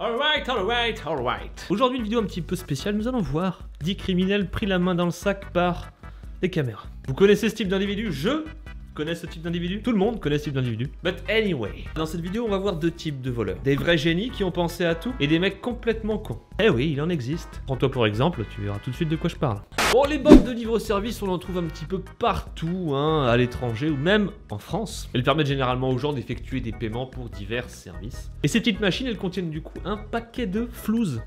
Alright. Aujourd'hui, une vidéo un petit peu spéciale. Nous allons voir 10 criminels pris la main dans le sac par des caméras. Vous connaissez ce type d'individu? Je connais ce type d'individu? Tout le monde connaît ce type d'individu. But anyway, dans cette vidéo, on va voir deux types de voleurs. Des vrais génies qui ont pensé à tout et des mecs complètement cons. Eh oui, il en existe. Prends-toi pour exemple, tu verras tout de suite de quoi je parle. Bon, les banques de livre-service, on en trouve un petit peu partout, hein, à l'étranger ou même en France. Elles permettent généralement aux gens d'effectuer des paiements pour divers services. Et ces petites machines, elles contiennent du coup un paquet de flouze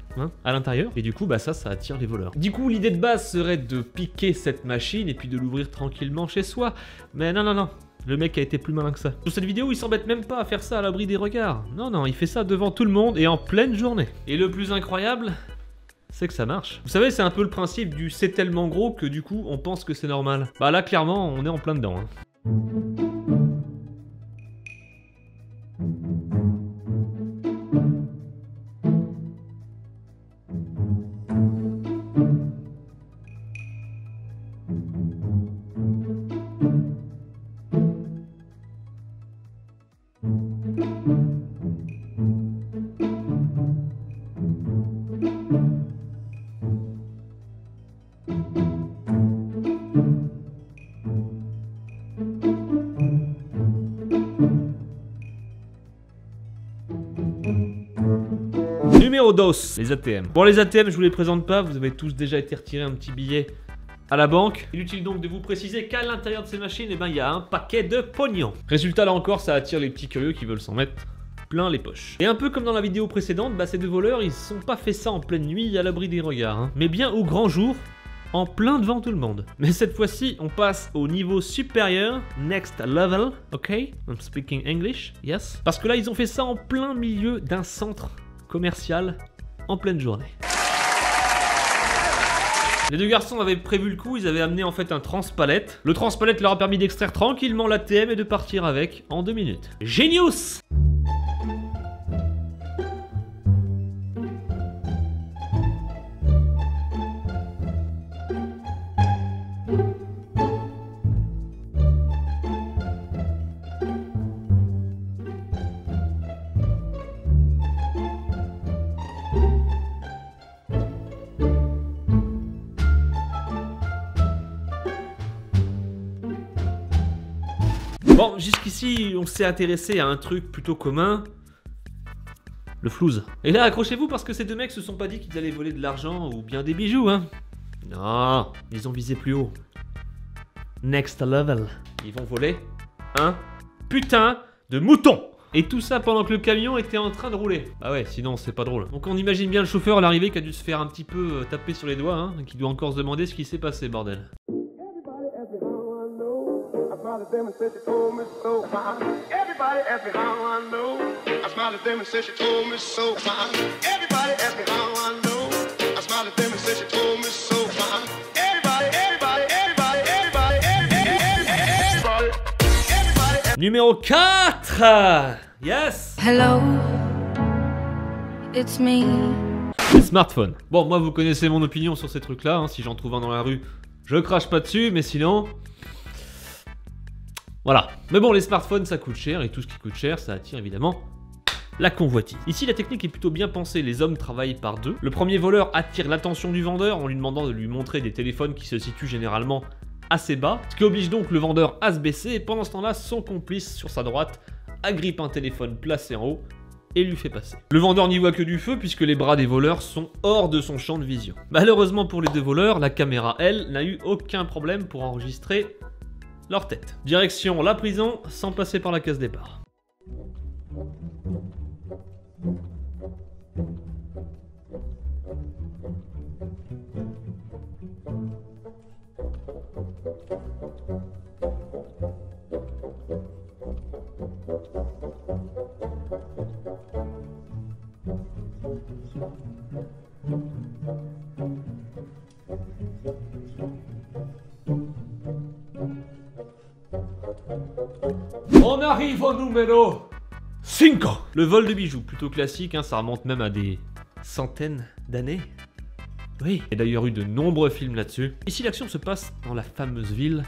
à l'intérieur. Et du coup, bah ça attire les voleurs. Du coup, l'idée de base serait de piquer cette machine et puis de l'ouvrir tranquillement chez soi. Mais non. Le mec a été plus malin que ça. Sur cette vidéo, il s'embête même pas à faire ça à l'abri des regards. Non, il fait ça devant tout le monde et en pleine journée. Et le plus incroyable, c'est que ça marche. Vous savez, c'est un peu le principe du c'est tellement gros que du coup, on pense que c'est normal. Bah là, clairement, on est en plein dedans. Numéro 2, les ATM. Bon, les ATM, je vous les présente pas, vous avez tous déjà été retiré un petit billet à la banque. Inutile donc de vous préciser qu'à l'intérieur de ces machines, eh ben, il y a un paquet de pognon. Résultat, là encore, ça attire les petits curieux qui veulent s'en mettre plein les poches. Et un peu comme dans la vidéo précédente, bah, ces deux voleurs, ils se sont pas fait ça en pleine nuit à l'abri des regards, mais bien au grand jour, en plein devant tout le monde. Mais cette fois-ci, on passe au niveau supérieur, next level, ok? I'm speaking English, yes? Parce que là, ils ont fait ça en plein milieu d'un centre commercial en pleine journée. Les deux garçons avaient prévu le coup, ils avaient amené en fait un transpalette. Le transpalette leur a permis d'extraire tranquillement l'ATM et de partir avec en 2 minutes. Genius! Bon, jusqu'ici, on s'est intéressé à un truc plutôt commun. Le flouze. Et là, accrochez-vous parce que ces deux mecs se sont pas dit qu'ils allaient voler de l'argent ou bien des bijoux, hein. Non, ils ont visé plus haut. Next level. Ils vont voler un putain de mouton. Et tout ça pendant que le camion était en train de rouler. Ah ouais, sinon c'est pas drôle. Donc on imagine bien le chauffeur à l'arrivée qui a dû se faire un petit peu taper sur les doigts, hein, qui doit encore se demander ce qui s'est passé, bordel. Them and said she told me so. Everybody asked me how I know. I smiled at them and said she told me so. Everybody asked me how I know. I smiled at them and said she told me so. Everybody. Numéro 4. Yes. Hello. It's me. Les smartphones. Bon, moi vous connaissez mon opinion sur ces trucs-là, hein. Si j'en trouve un dans la rue, je crache pas dessus, mais sinon... Voilà. Mais bon, les smartphones, ça coûte cher, et tout ce qui coûte cher, ça attire évidemment la convoitise. Ici, la technique est plutôt bien pensée, les hommes travaillent par deux. Le premier voleur attire l'attention du vendeur en lui demandant de lui montrer des téléphones qui se situent généralement assez bas, ce qui oblige donc le vendeur à se baisser, et pendant ce temps-là, son complice, sur sa droite, agrippe un téléphone placé en haut, et lui fait passer. Le vendeur n'y voit que du feu, puisque les bras des voleurs sont hors de son champ de vision. Malheureusement pour les deux voleurs, la caméra, elle, n'a eu aucun problème pour enregistrer leur tête. Direction la prison, sans passer par la case départ. On arrive au numéro 5. Le vol de bijoux, plutôt classique, hein, ça remonte même à des centaines d'années. Oui, il y a d'ailleurs eu de nombreux films là-dessus. Ici, l'action se passe dans la fameuse ville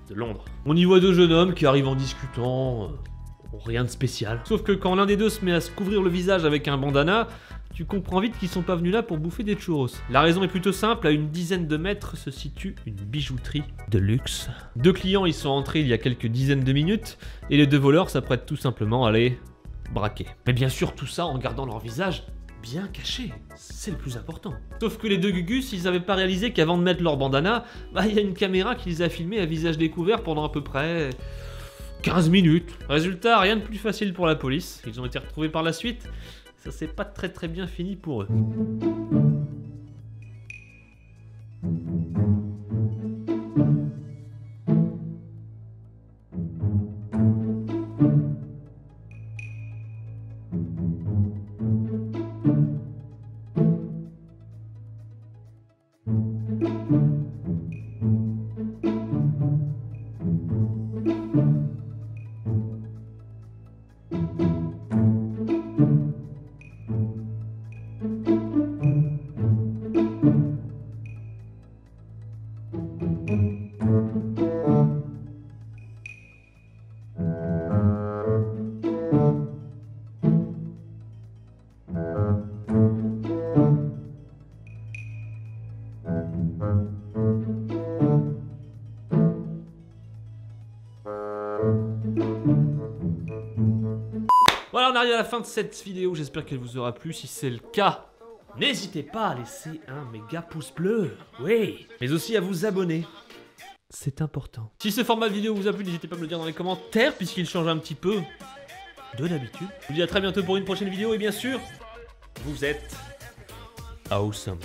de Londres. On y voit deux jeunes hommes qui arrivent en discutant. Bon, rien de spécial. Sauf que quand l'un des deux se met à se couvrir le visage avec un bandana, tu comprends vite qu'ils sont pas venus là pour bouffer des churros. La raison est plutôt simple, à une dizaine de mètres se situe une bijouterie de luxe. Deux clients y sont entrés il y a quelques dizaines de minutes, et les deux voleurs s'apprêtent tout simplement à les braquer. Mais bien sûr tout ça en gardant leur visage bien caché, c'est le plus important. Sauf que les deux gugus, ils avaient pas réalisé qu'avant de mettre leur bandana, bah il y a une caméra qui les a filmés à visage découvert pendant à peu près 15 minutes. Résultat, rien de plus facile pour la police. Ils ont été retrouvés par la suite. Ça s'est pas très bien fini pour eux. Voilà, on arrive à la fin de cette vidéo, j'espère qu'elle vous aura plu. Si c'est le cas, n'hésitez pas à laisser un méga pouce bleu, oui, mais aussi à vous abonner, c'est important. Si ce format de vidéo vous a plu, n'hésitez pas à me le dire dans les commentaires, puisqu'il change un petit peu de d'habitude. Je vous dis à très bientôt pour une prochaine vidéo, et bien sûr, vous êtes awesome.